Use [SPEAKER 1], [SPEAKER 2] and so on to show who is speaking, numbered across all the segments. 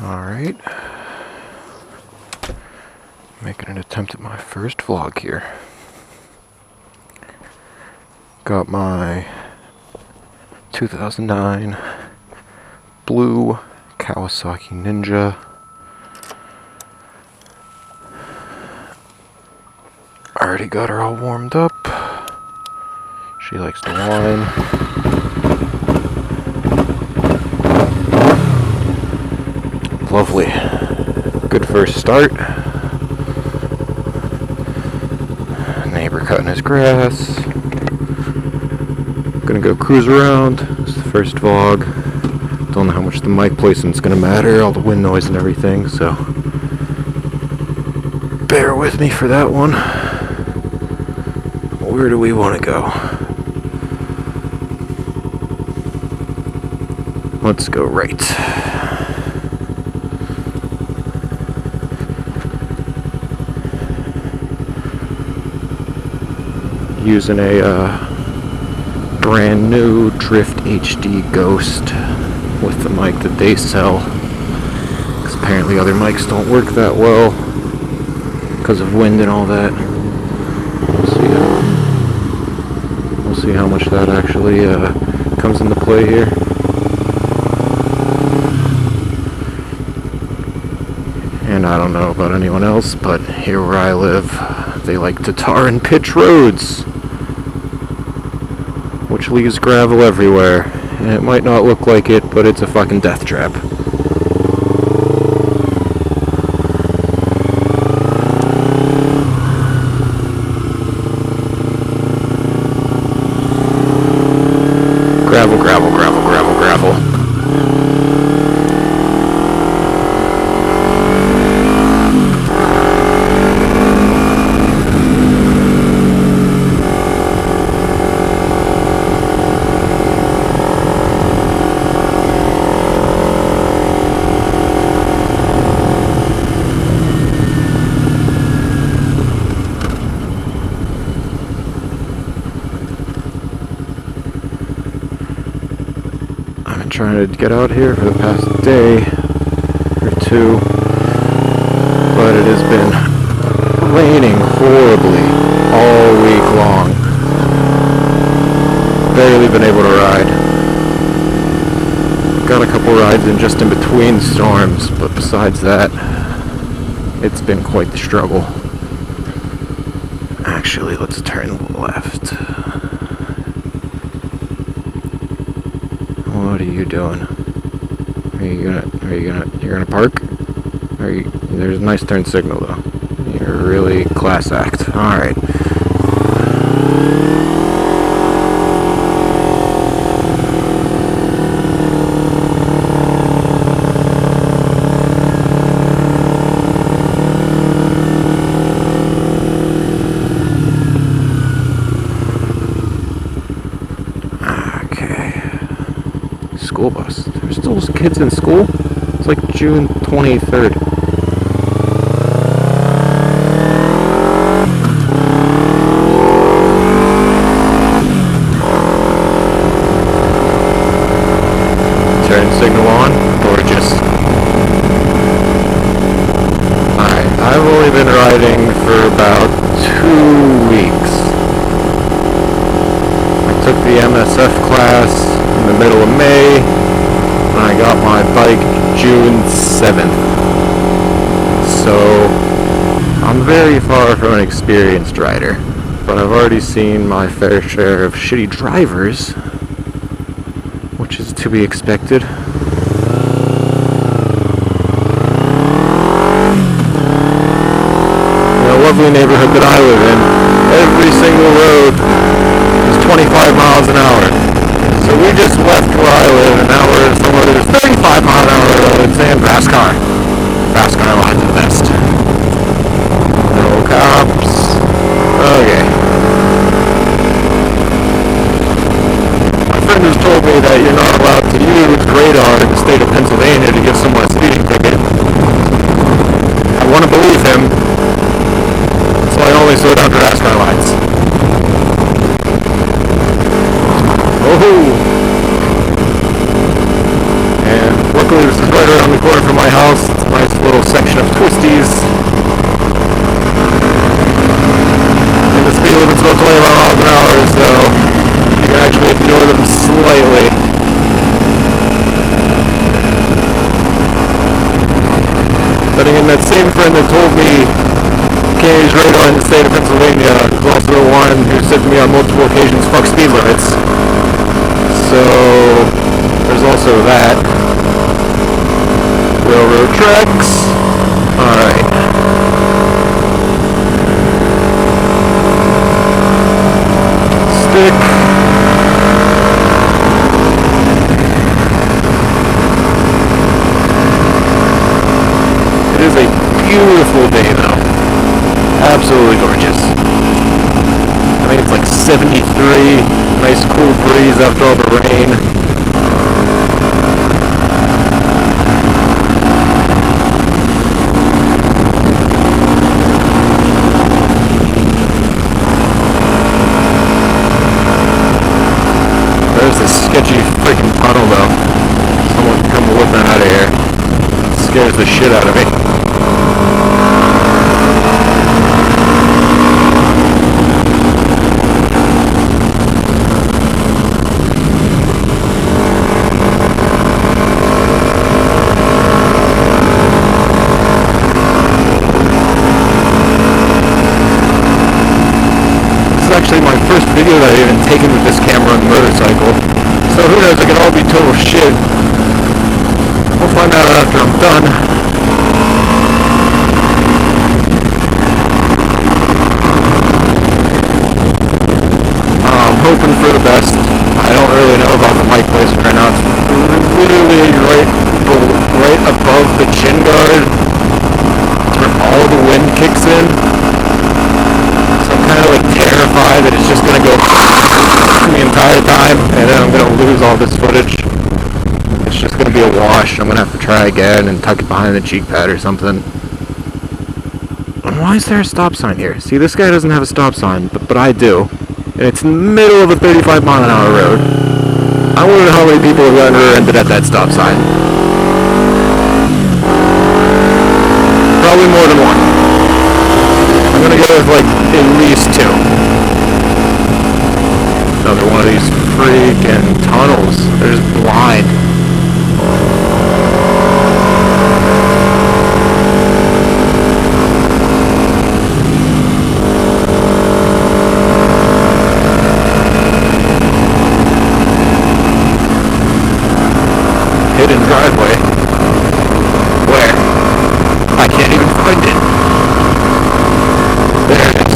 [SPEAKER 1] Alright. Making an attempt at my first vlog here. Got my 2009 blue Kawasaki Ninja. Already got her all warmed up. She likes to whine. Lovely. Good first start. Neighbor cutting his grass. Gonna go cruise around. It's the first vlog. Don't know how much the mic placement's gonna matter, all the wind noise and everything, so bear with me for that one. Where do we want to go? Let's go right. Using a brand new Drift HD Ghost with the mic that they sell, because apparently other mics don't work that well because of wind and all that. We'll see how much that actually comes into play here. And I don't know about anyone else, but here where I live, they like to tar and pitch roads, which leaves gravel everywhere. And it might not look like it, but it's a fucking death trap. Gravel, gravel, gravel, gravel, gravel. Trying to get out here for the past day or two, but it has been raining horribly all week long. Barely been able to ride. Got a couple rides in just in between storms, but besides that, it's been quite the struggle. Actually, let's turn left. What are you doing? You're gonna park? There's a nice turn signal though. You're a really class act. Alright. School bus. There's still kids in school? It's like June 23rd. Turn signal on, gorgeous. Alright, I've only been riding for about 2 weeks. I took the MSF class in the middle of May, and I got my bike June 7th. So, I'm very far from an experienced rider, but I've already seen my fair share of shitty drivers, which is to be expected. In a lovely neighborhood that I live in, every single road is 25 miles an hour. So we just left where I live, and now we're in somewhere there's 35 mile an hour roads and fast car. Fast car lines are the best. No cops. Okay. My friend has told me that you're not allowed to use radar in the state of Pennsylvania to give someone a speeding ticket. I want to believe him, so I only slow down for fast car lines. Oh! And luckily this is right around the corner from my house. It's a nice little section of twisties. And the speed limit's about 25 miles an hour, so you can actually ignore them slightly. But again, that same friend that told me can't use radar in the state of Pennsylvania is also the one who said to me on multiple occasions, fuck speed limits. So there's also that. Railroad tracks. Alright. Stick. It is a beautiful day though. Absolutely gorgeous. I think it's like 73. Nice cool breeze after all the rain. There's this sketchy freaking tunnel though. Someone come whipping out of here. It scares the shit out of me. Actually my first video that I've even taken with this camera on the motorcycle, so who knows, it could all be total shit. We'll find out after I'm done. I'm hoping for the best. I don't really know about the mic placement right now. It's literally right above the chin guard. It's where all the wind kicks in. Kind of like terrified that it's just going to go the entire time and then I'm going to lose all this footage. It's just going to be a wash. I'm going to have to try again and tuck it behind the cheek pad or something. And why is there a stop sign here? See, this guy doesn't have a stop sign, but I do. And it's in the middle of a 35 mile an hour road. I want to know how many people have gotten rear-ended at that stop sign. Probably more than one. I'm gonna go with like at least 2. Another one of these freaking tunnels. They're just blind. Hidden driveway. Where? I can't even find it. There it is.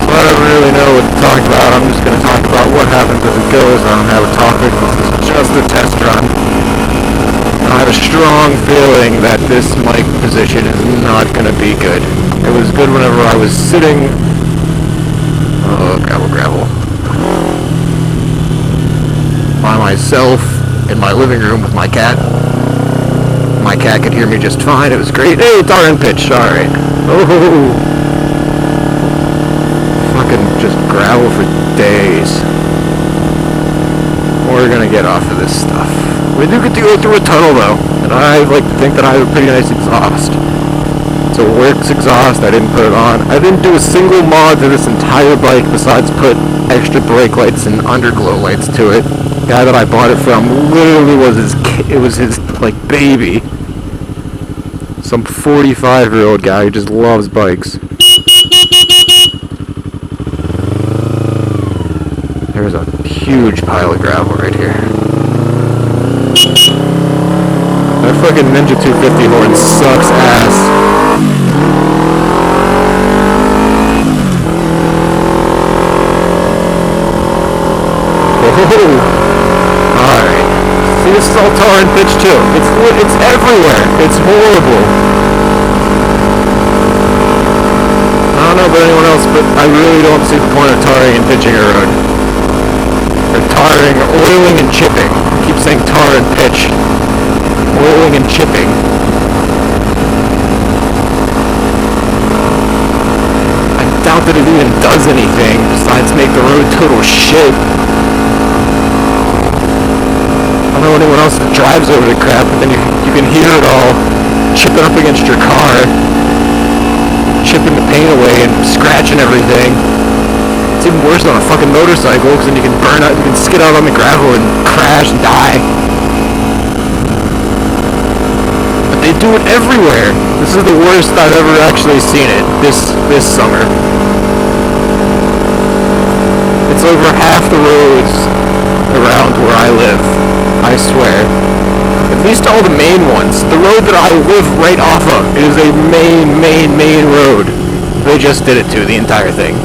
[SPEAKER 1] So I don't really know what to talk about. I'm just going to talk about what happens as it goes. I don't have a topic. This is just a test run. I have a strong feeling that this mic position is not going to be good. It was good whenever I was sitting... Oh, gravel. By myself in my living room with my cat. My cat could hear me just fine. It was great. Hey, darn pitch. Alright. Oh. Fucking just gravel for days. We're gonna get off of this stuff. We do get to go through a tunnel though. And I like to think that I have a pretty nice exhaust. It's a works exhaust. I didn't put it on. I didn't do a single mod to this entire bike besides put extra brake lights and underglow lights to it. The guy that I bought it from literally was his like baby. Some 45-year-old guy who just loves bikes. There's a huge pile of gravel right here. That fucking Ninja 250 horn sucks ass. Alright. See, this is all tar and pitch too. It's everywhere. It's horrible. I don't know about anyone else, but I really don't see the point of tarring and pitching a road. Or tarring, oiling and chipping. I keep saying tar and pitch. Oiling and chipping. I doubt that it even does anything besides make the road total shit. I don't know anyone else that drives over the crap, but then you can hear it all chipping up against your car, chipping the paint away and scratching everything. It's even worse on a fucking motorcycle, because then you can burn out, you can skid out on the gravel and crash and die. But they do it everywhere. This is the worst I've ever actually seen it this summer. It's over half the roads around where I live, I swear. At least all the main ones. The road that I live right off of is a main road. They just did it to the entire thing.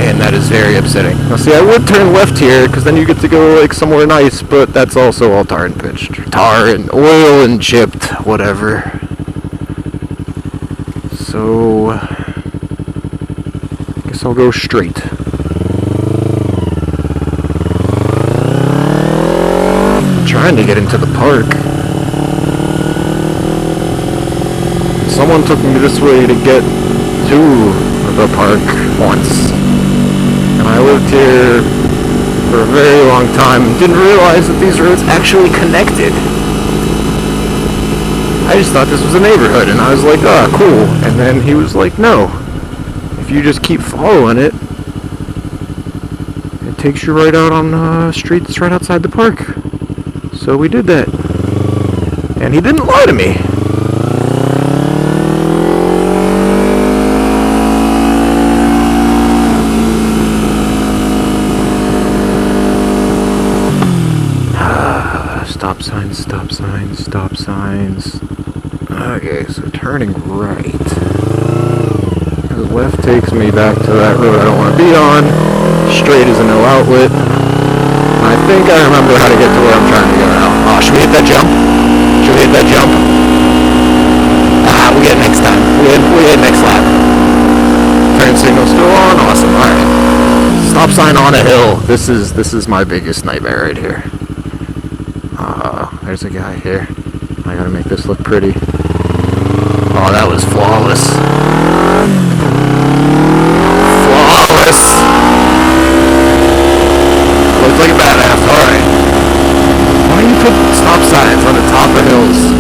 [SPEAKER 1] And that is very upsetting. Now see, I would turn left here, because then you get to go like somewhere nice, but that's also all tar and pitched. Tar and oil and chipped, whatever. So, I guess I'll go straight. Trying to get into the park. Someone took me this way to get to the park once. And I lived here for a very long time and didn't realize that these roads actually connected. I just thought this was a neighborhood, and I was like, ah, cool. And then he was like, no. If you just keep following it, it takes you right out on a street that's right outside the park. So we did that. And he didn't lie to me. Stop signs, stop signs, stop signs. Okay, so turning right. The left takes me back to that road I don't want to be on. Straight is a no outlet. I think I remember how to get to where I'm trying to go now. Oh, should we hit that jump? Should we hit that jump? Ah, we get it next time. We hit next lap. Turn signal still on? Awesome, alright. Stop sign on a hill. This is my biggest nightmare right here. There's a guy here. I gotta make this look pretty. Oh, that was flawless. Flawless! Looks like a badass, alright. Why do you put stop signs on the top of hills?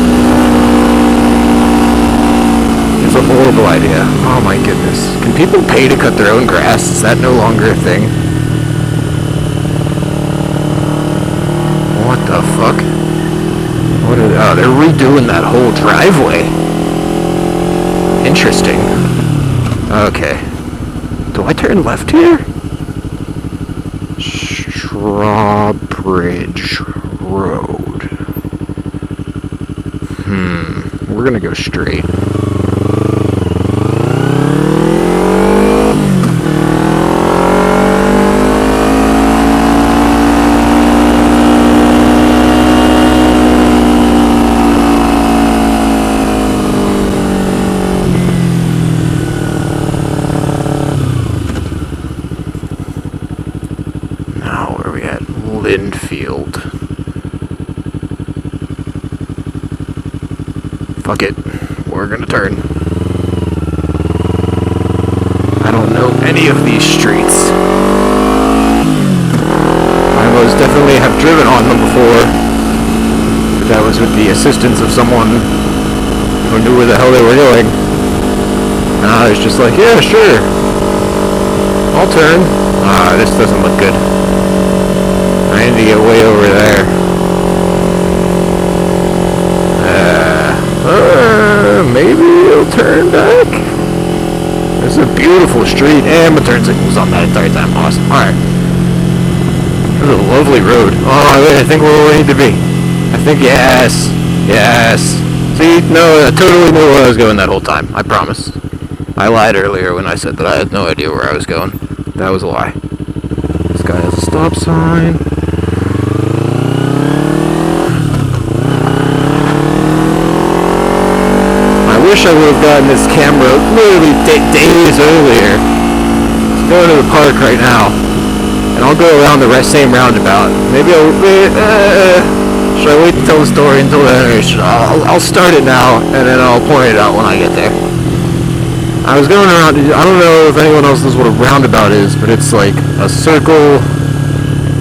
[SPEAKER 1] It's a horrible idea. Oh my goodness. Can people pay to cut their own grass? Is that no longer a thing? What the fuck? Oh, they're redoing that whole driveway. Interesting. Okay. Do I turn left here? Strawbridge Road. We're gonna go straight. Linfield. Fuck it. We're gonna turn. I don't know any of these streets. I most definitely have driven on them before, but that was with the assistance of someone who knew where the hell they were going. And I was just like, yeah, sure. I'll turn. This doesn't look good. I need to get way over there. Maybe it'll turn back. This is a beautiful street, and my turn signal's on that entire time. Awesome. Alright. This is a lovely road. Oh, I think we're where we need to be. I think, yes. Yes. See? No, I totally knew where I was going that whole time. I promise. I lied earlier when I said that I had no idea where I was going. That was a lie. This guy has a stop sign. I wish I would have gotten this camera literally days earlier. Let's go to the park right now, and I'll go around the same roundabout. Maybe I'll should I wait to tell the story until then, or I'll start it now, and then I'll point it out when I get there. I was going around, I don't know if anyone else knows what a roundabout is, but it's like a circle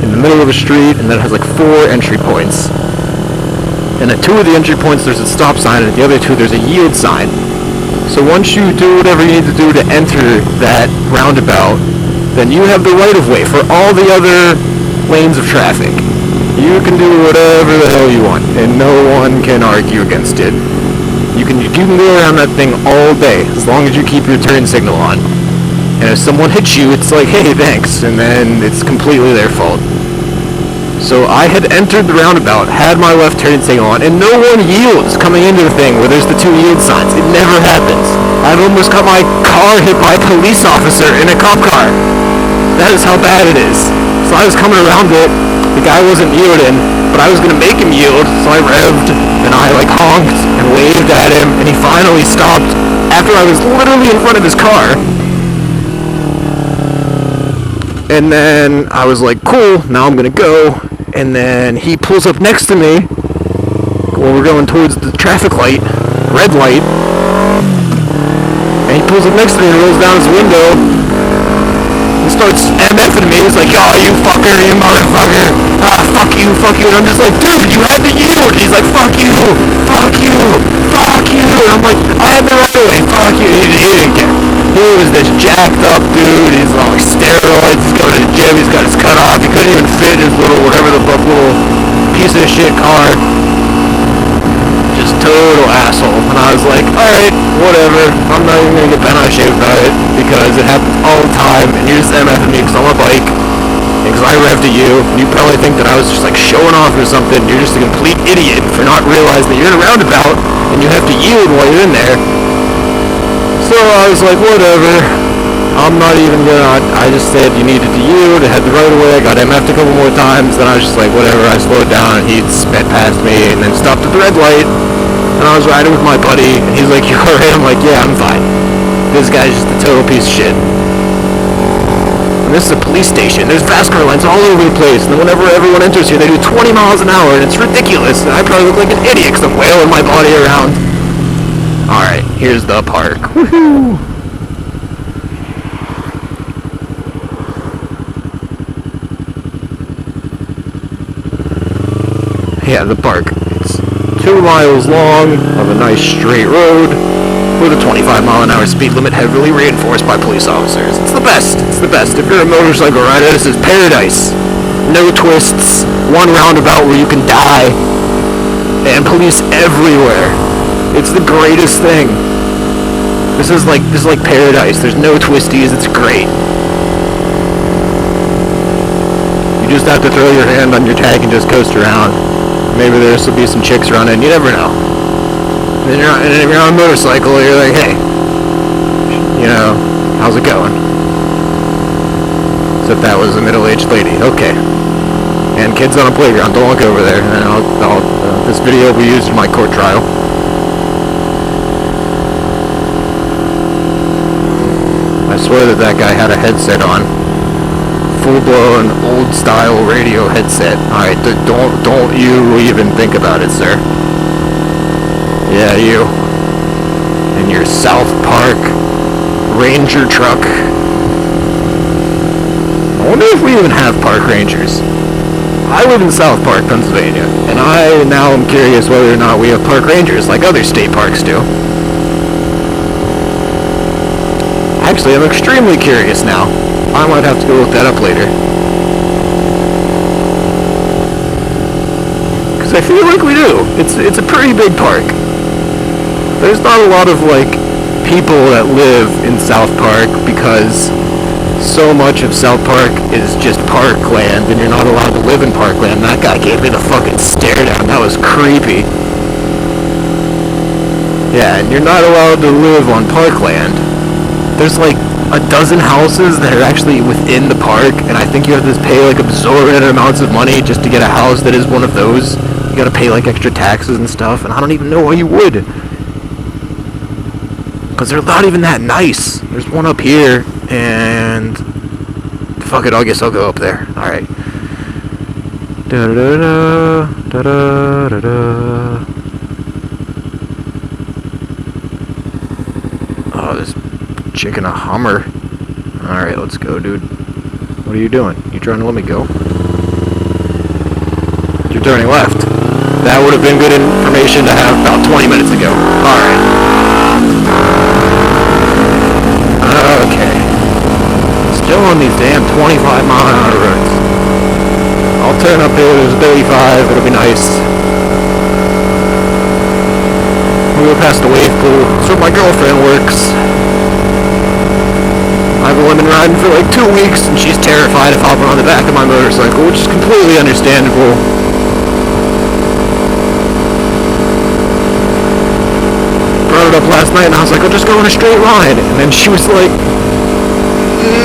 [SPEAKER 1] in the middle of a street, and then it has like 4 entry points. And at 2 of the entry points there's a stop sign, and at the other 2 there's a yield sign. So once you do whatever you need to do to enter that roundabout, then you have the right of way for all the other lanes of traffic. You can do whatever the hell you want, and no one can argue against it. You can go around that thing all day, as long as you keep your turn signal on. And if someone hits you, it's like, hey, thanks, and then it's completely their fault. So I had entered the roundabout, had my left turn signal on, and no one yields coming into the thing where there's the 2 yield signs. It never happens. I've almost got my car hit by a police officer in a cop car. That is how bad it is. So I was coming around it, the guy wasn't yielding, but I was going to make him yield, so I revved, and I like honked and waved at him, and he finally stopped after I was literally in front of his car. And then I was like, cool, now I'm going to go. And then he pulls up next to me when we're going towards the traffic light, red light. And he pulls up next to me and rolls down his window and starts MFing me. He's like, oh, you fucker, you motherfucker. Ah, fuck you, fuck you. And I'm just like, dude, you had to yield. And he's like, fuck you, fuck you, fuck you. And I'm like, I had the right way, fuck you. He didn't care. He was this jacked up dude. He's on like steroids. He's going to the gym. He's got his cut off. He couldn't even fit his little whatever the fuck little piece of shit car. Just total asshole. And I was like, alright, whatever. I'm not even going to get bent out of shape about it because it happens all the time. And you're just MFing me because I'm on a bike. And because I revved at you. And you probably think that I was just like showing off or something. You're just a complete idiot for not realizing that you're in a roundabout and you have to yield while you're in there. So I was like, whatever, I'm not even gonna, I just said you needed to yield, I had the right of way, I got MF'd a couple more times, then I was just like, whatever, I slowed down, and he sped past me, and then stopped at the red light, and I was riding with my buddy, and he's like, you alright? I'm like, yeah, I'm fine. This guy's just a total piece of shit. And this is a police station, there's fast car lines all over the place, and then whenever everyone enters here, they do 20 miles an hour, and it's ridiculous, and I probably look like an idiot because I'm wailing my body around. Alright, here's the park. Woohoo! Yeah, the park. It's 2 miles long of a nice straight road with a 25-mile-an-hour speed limit heavily reinforced by police officers. It's the best. It's the best. If you're a motorcycle rider, this is paradise. No twists, one roundabout where you can die, and police everywhere. It's the greatest thing. This is like paradise. There's no twisties. It's great. You just have to throw your hand on your tag and just coast around. Maybe there's will be some chicks running. You never know. And if you're on a motorcycle, you're like, hey, you know, how's it going? Except that was a middle-aged lady. Okay. And kids on a playground. Don't look over there. And this video will be used in my court trial. I swear that guy had a headset on. Full-blown, old-style radio headset. Alright, don't you even think about it, sir. Yeah, you. And your South Park Ranger truck. I wonder if we even have park rangers. I live in South Park, Pennsylvania, and I now am curious whether or not we have park rangers like other state parks do. Actually, I'm extremely curious now. I might have to go look that up later. Because I feel like we do. It's a pretty big park. There's not a lot of, like, people that live in South Park because so much of South Park is just parkland, and you're not allowed to live in parkland. That guy gave me the fucking stare down. That was creepy. Yeah, and you're not allowed to live on parkland. There's like a dozen houses that are actually within the park, and I think you have to pay like absorbent amounts of money just to get a house that is one of those. You gotta pay like extra taxes and stuff, and I don't even know why you would. Because they're not even that nice. There's one up here, and fuck it, I guess I'll go up there. Alright. Da-da-da-da, da-da-da-da. Oh, this chick in a Hummer. Alright, let's go, dude. What are you doing? You trying to let me go? You're turning left. That would have been good information to have about 20 minutes ago. Alright. Okay. Still on these damn 25-mile-an-hour roads. I'll turn up here, there's 35, it'll be nice. We'll go past the wave pool. That's where my girlfriend works. I've only been riding for like 2 weeks, and she's terrified of hopping on the back of my motorcycle, which is completely understandable. Brought it up last night, and I was like, I'll just go in a straight line. And then she was like,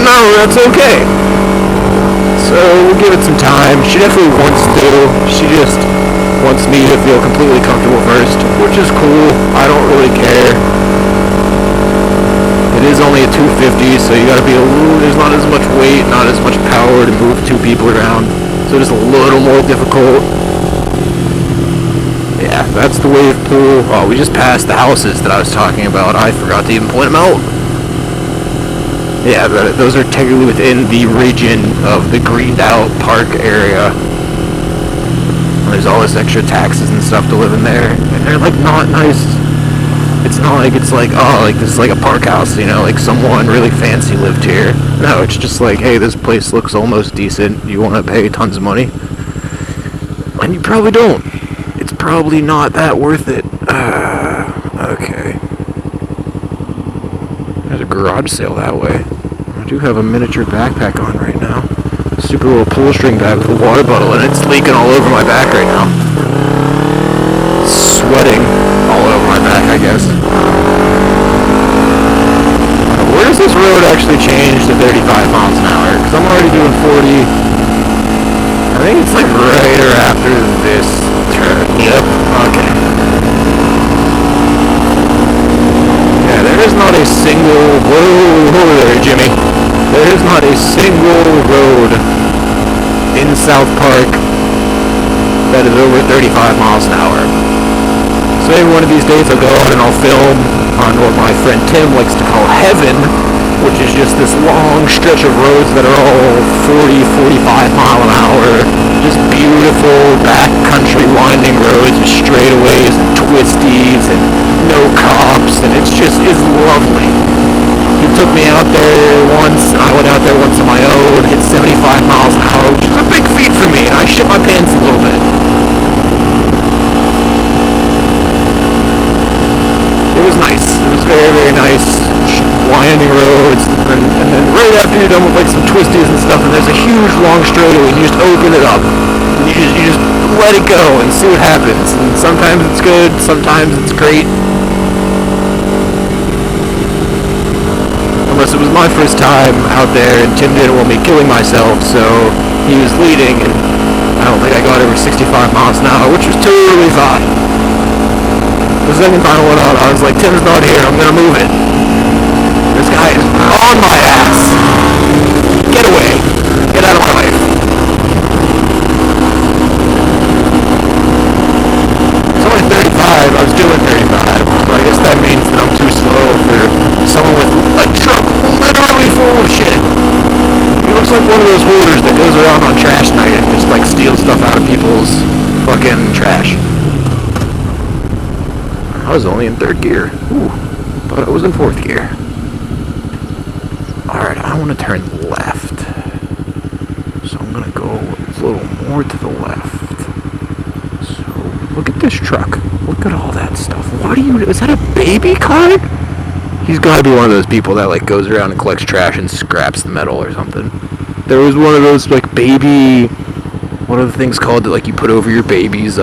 [SPEAKER 1] no, that's okay. So we'll give it some time. She definitely wants to. She just wants me to feel completely comfortable first, which is cool. I don't really care. It is only a 250, so you gotta be there's not as much weight, not as much power to move 2 people around. So it's a little more difficult. Yeah, that's the wave pool. Oh, we just passed the houses that I was talking about. I forgot to even point them out. Yeah, those are technically within the region of the greened out park area. There's all this extra taxes and stuff to live in there, and they're like not nice. It's not like it's like, oh, like this is like a park house, you know, like someone really fancy lived here. No, it's just like, hey, this place looks almost decent. You want to pay tons of money? And you probably don't. It's probably not that worth it. Okay. There's a garage sale that way. I do have a miniature backpack on right now. Super little pull string bag with a water bottle in it. It's leaking all over my back right now. Sweating all over my back, I guess. Where does this road actually change to 35 miles an hour? Because I'm already doing 40. I think it's like right or after this turn. Yep. Okay. Yeah, there is not a single... Whoa there, Jimmy. There is not a single road in South Park that is over 35 miles an hour. So maybe one of these days I'll go out and I'll film on what my friend Tim likes to call heaven, which is just this long stretch of roads that are all 40, 45 mile an hour, just beautiful backcountry winding roads with straightaways and twisties and no cops, and it's lovely. He took me out there once, and I went out there once on my own, hit 75 miles an hour, which is a big feat for me, and I shit my pants a little bit. It was nice. It was very, very nice. Winding roads, and then right after you're done with like some twisties and stuff, and there's a huge long straightaway, and you just open it up. And you just let it go and see what happens. And sometimes it's good, sometimes it's great. Unless it was my first time out there, and Tim didn't want me killing myself, so he was leading, and I don't think I got over 65 miles an hour, which was totally fine. The second time I went out, I was like, Tim's not here, I'm gonna move it. This guy is on my ass. Get away. Get out of my life. It's only 35, I was doing 35, so I guess that means that I'm too slow for someone with a truck literally full of shit. He looks like one of those hoarders that goes around on trash night and just like steals stuff out of people's fucking trash. I was only in 3rd gear. Ooh, thought I was in 4th gear. Alright, I want to turn left. So I'm going to go a little more to the left. So, look at this truck. Look at all that stuff. Is that a baby car? He's got to be one of those people that like goes around and collects trash and scraps the metal or something. There was one of those like baby... What are the things called that like you put over your baby's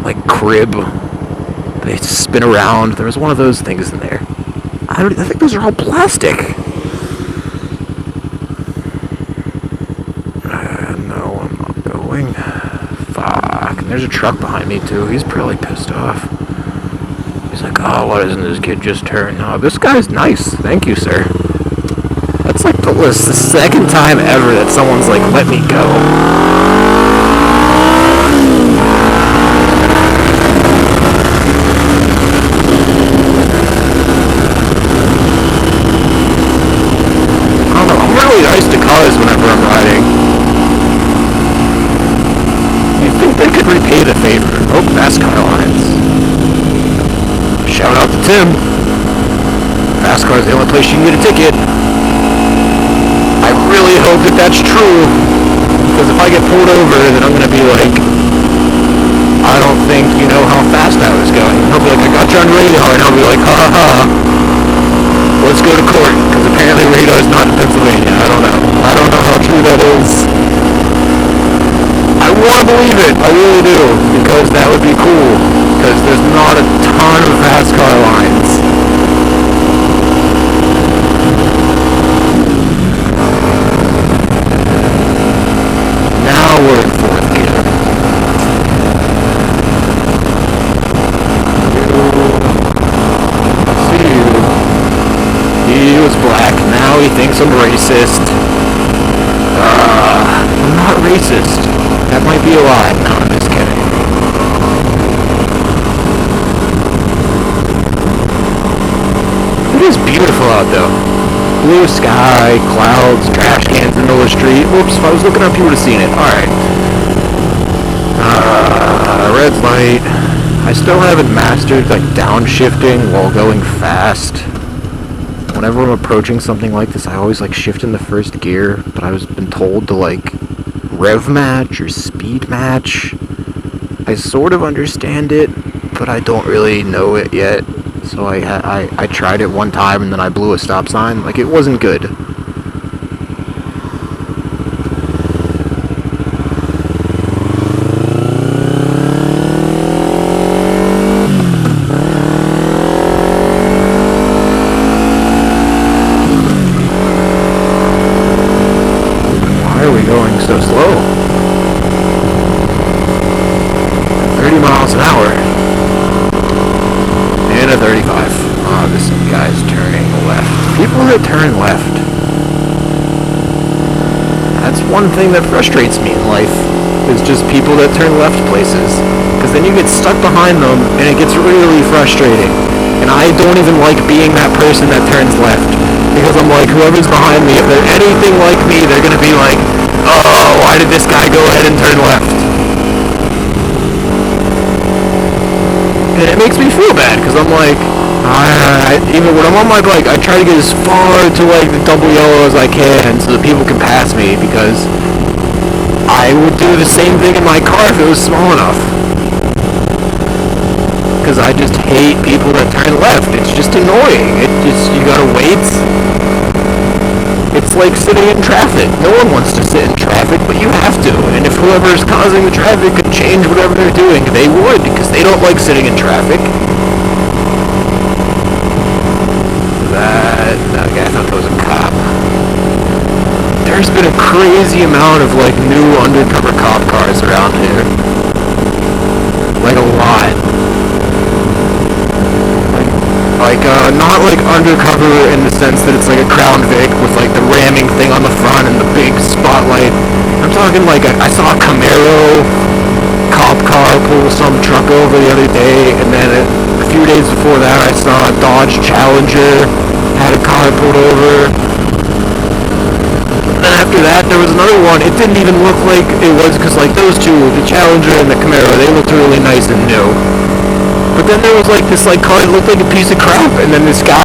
[SPEAKER 1] like crib? They spin around. There was one of those things in there. I think those are all plastic. No, I'm not going. Fuck. And there's a truck behind me too. He's probably pissed off. He's like, oh, why doesn't this kid just turn? Oh, this guy's nice. Thank you, sir. That's like the second time ever that someone's like, let me go. him. Fast car's the only place you can get a ticket. I really hope that that's true, because if I get pulled over, then I'm gonna be like, I don't think you know how fast I was going. He'll be like, I got you on radar, and I'll be like, ha ha ha. Let's go to court, because apparently radar is not in Pennsylvania. I don't know. I don't know how true that is. I want to believe it. I really do, because that would be cool. Because there's not a ton of fast car lines. Now we're in fourth gear. He was black, now he thinks I'm racist. I'm not racist. That might be a lie. No, I'm just kidding. It is beautiful out though. Blue sky, clouds, trash cans in the middle of the street. Whoops, if I was looking up you would have seen it. Alright. Red light. I still haven't mastered like downshifting while going fast. Whenever I'm approaching something like this, I always like shift in the first gear, but I was been told to like rev match or speed match. I sort of understand it, but I don't really know it yet. So I tried it one time and then I blew a stop sign. Like, it wasn't good. Why are we going so slow? 30 miles an hour. And a 35. Oh, this guy's turning left. People that turn left. That's one thing that frustrates me in life. Is just people that turn left places. Because then you get stuck behind them and it gets really frustrating. And I don't even like being that person that turns left. Because I'm like, whoever's behind me, if they're anything like me, they're gonna be like, oh, why did this guy go ahead and turn left? And it makes me feel bad, because I'm like, even when I'm on my bike, I try to get as far to like the double yellow as I can so that people can pass me, because I would do the same thing in my car if it was small enough. Because I just hate people that turn left. It's just annoying. You gotta wait. It's like sitting in traffic. No one wants to sit in traffic, but you have to. And if whoever is causing the traffic could change whatever they're doing, they would, because they don't like sitting in traffic. Okay, I thought that was a cop. There's been a crazy amount of like new undercover cop cars around here. Like a lot. Not like undercover in the sense that it's like a Crown Vic with like the ramming thing on the front and the big spotlight. I'm talking like I saw a Camaro cop car pull some truck over the other day, and then a few days before that I saw a Dodge Challenger had a car pulled over. And then after that there was another one. It didn't even look like it was, because like those two, the Challenger and the Camaro, they looked really nice and new. But then there was like this like car that looked like a piece of crap, and then this guy